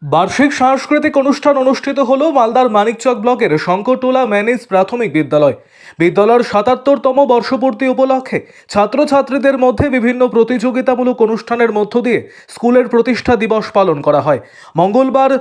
বার্ষিক সাংস্কৃতিক অনুষ্ঠান অনুষ্ঠিত হলো মালদার মানিকচক ব্লকের শঙ্করটোলা ম্যানেজ প্রাথমিক বিদ্যালয়। বিদ্যালয়ের ৭৭তম বর্ষপূর্তি উপলক্ষে ছাত্রছাত্রীদের মধ্যে বিভিন্ন প্রতিযোগিতামূলক অনুষ্ঠানের মধ্য দিয়ে স্কুলের প্রতিষ্ঠা দিবস পালন করা হয়। মঙ্গলবার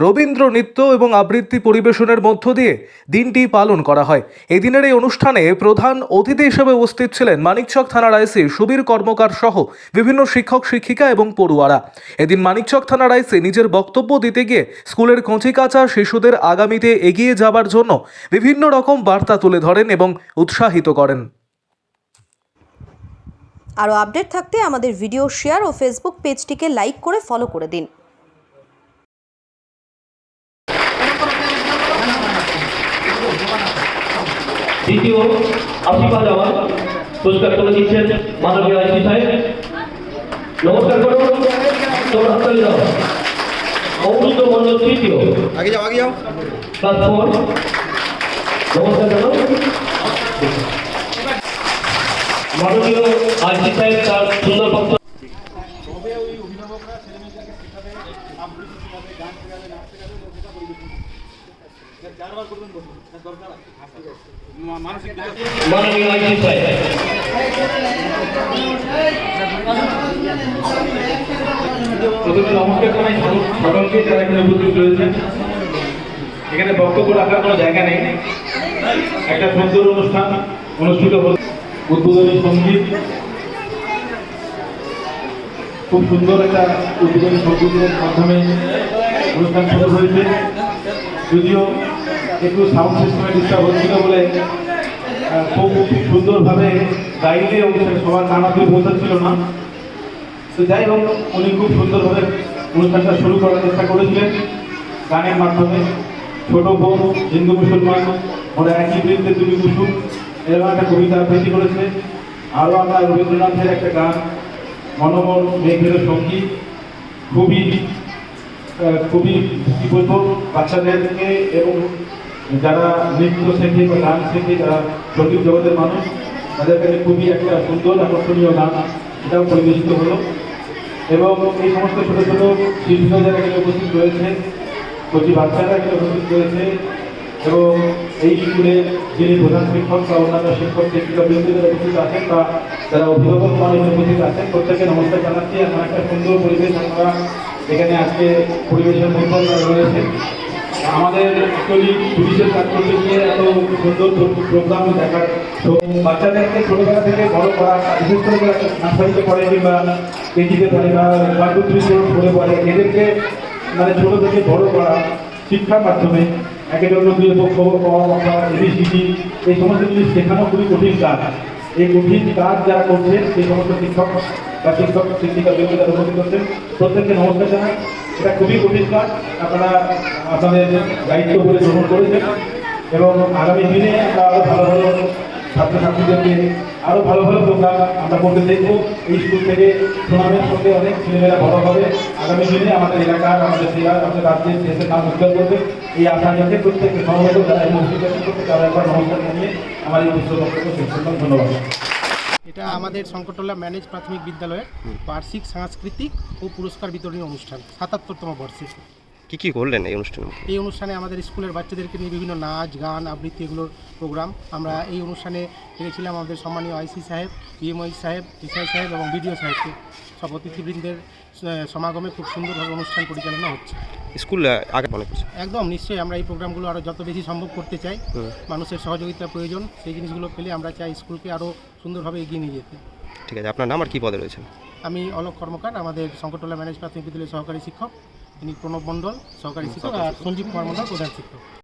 রবীন্দ্র নৃত্য এবং আবৃত্তি পরিবেশনের মধ্য দিয়ে দিনটি পালন করা হয়। এদিনের এই অনুষ্ঠানে প্রধান অতিথি হিসেবে উপস্থিত ছিলেন মানিকচক থানার আইসি সুবীর কর্মকার সহ বিভিন্ন শিক্ষক শিক্ষিকা এবং পড়ুয়ারা। এদিন মানিকচক থানার আইসি নিজের বক্তব্য দিতে গিয়ে স্কুলের কচিকাঁচা শিশুদের আগামীতে এগিয়ে যাবার জন্য বিভিন্ন রকম বার্তা তুলে ধরেন এবং উৎসাহিত করেন। আরও আপডেট থাকতে আমাদের ভিডিও শেয়ার ও ফেসবুক পেজটিকে লাইক করে ফলো করে দিন। দ্বিতীয় আশীর্বাদ আওয়াজ পুরস্কার তুলে দিচ্ছেন মাননীয় আইসি সাহেব। নমস্কার করুন। অমৃত মন্ডল তৃতীয়, আগে যাও ক্লাস 4। নমস্কার জানাও। মাননীয় আইসি সাহেব তার সুন্দর বক্তব্য। মাননীয় আইসি সাহেব প্রথমে নমস্কার জানাই সকলকে যারা এখানে উপস্থিত রয়েছেন। এখানে বক্তব্য রাখার কোনো জায়গা নেই। একটা সুন্দর অনুষ্ঠান অনুষ্ঠিত হল। উদ্বোধনী সঙ্গীত, খুব সুন্দর একটা উদ্বোধনী সঙ্গীতের মাধ্যমে অনুষ্ঠান শুরু হয়েছে। যদিও একটু সাউন্ড সিস্টেমে ডিস্টার্ব হচ্ছিল বলে খুব সুন্দরভাবে গাইলে অনুষ্ঠান সবার কানাতে পৌঁছাচ্ছিল না। তো যাই হোক, উনি খুব সুন্দরভাবে অনুষ্ঠানটা শুরু করার চেষ্টা করেছিলেন গানের মাধ্যমে। ছোট বোন হিন্দু মুসলমান ওরা একই বৃত্তে দুটি কুসুম এরকম একটা কবিতা আবৃত্তি করেছে। আরও আমরা রবীন্দ্রনাথের একটা গান মনোমল মেঘের সঙ্গীত, খুবই কী বলবো, বাচ্চাদেরকে এবং যারা নৃত্য শেখে বা গান শেখে, যারা সঙ্গীত জগতের মানুষ, তাদের কাছে খুবই একটা সুন্দর আকর্ষণীয় গান এটাও পরিবেশিত হলো। এবং এই সমস্ত ছোটো ছোটো শিশুরা যারা এখানে উপস্থিত রয়েছে, কচি বাচ্চারা এখানে উপস্থিত রয়েছে, এবং এই স্কুলের যিনি প্রধান শিক্ষক বা অন্যান্য শিক্ষক শিক্ষিকা বৃন্দ যারা উপস্থিত আছেন বা যারা অভিভাবক মানুষ উপস্থিত আছেন, প্রত্যেকে নমস্কার জানাচ্ছি। এমন একটা সুন্দর পরিবেশ আমরা এখানে আজকে পরিবেশের মধ্যে রয়েছে। আমাদের অ্যাকচুয়ালি পুলিশের কাজ করতে গিয়ে এত সুন্দর প্রোগ্রাম দেখার, বাচ্চাদেরকে ছোটোবেলা থেকে বড় করা, বিশেষ করে যারা নার্সারিতে পড়ে কিংবা কেজিতে পড়ে বা 1, 2, 3 পড়ে পড়ে, এদেরকে মানে ছোটো থেকে বড় করা শিক্ষার মাধ্যমে একের অন্য দুই খবর পাওয়া, এবিসিডি, এই সমস্ত জিনিস শেখানো খুবই কঠিন কাজ। এই কঠিন কাজ যারা করছে সেই সমস্ত শিক্ষক বা শিক্ষক শিক্ষিকা ব্যক্তি যারা উপস্থিত করছেন, প্রত্যেককে নমস্কার জানাই। এটা খুবই কঠিন কাজ, আপনারা আপনাদের দায়িত্ব বলে গ্রহণ করেছেন। এবং আগামী দিনে আমরা আরও ভালো ভালো ছাত্রছাত্রীদেরকে আরও ভালো ভালো প্রোগ্রাম আমরা করতে দেখবো। এই স্কুল থেকে সুনামের সঙ্গে অনেক ছেলেমেয়েরা বড় হবে। আগামী দিনে আমাদের এলাকার, আমাদের জেলার, আমাদের রাজ্যের দেশের নাম উজ্জ্বল করবে। এই আশা রেখে প্রত্যেককে সমবেত যারা এই মসজিদ করতে তারা একবার নমস্কার জানিয়ে আমার এই উৎসব বক্তব্য শেষ করলাম। ধন্যবাদ। এটা আমাদের শঙ্করটোলা ম্যানেজ প্রাথমিক বিদ্যালয়ের বার্ষিক সাংস্কৃতিক ও পুরস্কার বিতরণী অনুষ্ঠান ৭৭তম বর্ষে। কি করলেন এই অনুষ্ঠানে? এই অনুষ্ঠানে আমাদের স্কুলের বাচ্চাদেরকে নিয়ে বিভিন্ন নাচ গান আবৃত্তি এগুলোর প্রোগ্রাম। আমরা এই অনুষ্ঠানে পেয়েছিলাম আমাদের সম্মানীয় আইসি সাহেব, পিএমওই সাহেব, এসআই সাহেব এবং বিডিও সাহেবকে। সব অতিথিবৃন্দের সমাগমে খুব সুন্দরভাবে অনুষ্ঠান পরিচালনা হচ্ছে। স্কুল আগে মনে করছে একদম নিশ্চয়ই আমরা এই প্রোগ্রামগুলো আরও যত বেশি সম্ভব করতে চাই। মানুষের সহযোগিতা প্রয়োজন, সেই জিনিসগুলো পেলে আমরা চাই স্কুলকে আরও সুন্দরভাবে এগিয়ে নিয়ে যেতে। ঠিক আছে, আপনার নাম আর কী পদে রয়েছেন? আমি অলোক কর্মকার, আমাদের শঙ্করটোলা ম্যানেজ প্রাথমিক বিদ্যালয়ের সহকারী শিক্ষক। তিনি প্রণব মণ্ডল সহকারী শিক্ষক আর সঞ্জীব কুমার মণ্ডল প্রধান শিক্ষক।